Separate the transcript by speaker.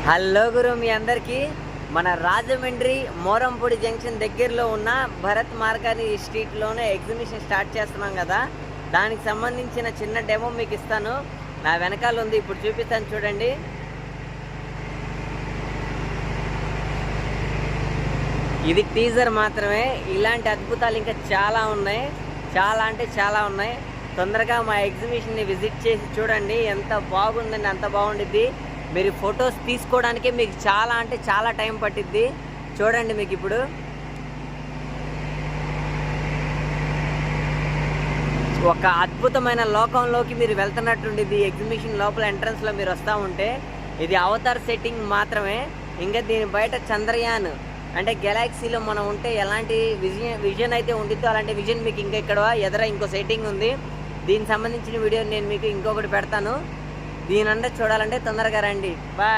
Speaker 1: Hello గురు, మీ అందరికీ మన Rajahmundry Morampudi junction దగ్గరలో ఉన్న భరత్ మార్గాని స్ట్రీట్లోనే ఎగ్జిబిషన్ స్టార్ట్ చేస్తున్నాం కదా. దానికి సంబంధించిన చిన్న డెమో మీకు ఇస్తాను. నా వెనకాల ఉంది, ఇప్పుడు చూపిస్తాను చూడండి. ఇది టీజర్ మాత్రమే. ఇలాంటి అద్భుతాలు ఇంకా చాలా ఉన్నాయి, చాలా అంటే చాలా ఉన్నాయి. తొందరగా మా ఎగ్జిబిషన్ని విజిట్ చేసి చూడండి. ఎంత బాగుందండి, అంత బాగుండిద్ది. మీరు ఫొటోస్ తీసుకోవడానికే మీకు చాలా అంటే చాలా టైం పట్టిద్ది. చూడండి, మీకు ఇప్పుడు ఒక అద్భుతమైన లోకంలోకి మీరు వెళ్తున్నట్టుండిద్ది. ఎగ్జిబిషన్ లోపల ఎంట్రన్స్లో మీరు వస్తూ ఉంటే ఇది అవతార్ సెట్టింగ్ మాత్రమే. ఇంకా దీని బయట చంద్రయాన్ అంటే గెలాక్సీలో మనం ఉంటే ఎలాంటి విజన్ అయితే ఉండిద్దో అలాంటి విజన్ మీకు ఇంకా ఇక్కడ ఎదుర ఇంకో సెట్టింగ్ ఉంది. దీనికి సంబంధించిన వీడియో నేను మీకు ఇంకొకటి పెడతాను. దీని అంటే చూడాలంటే తొందరగా రండి. బాయ్.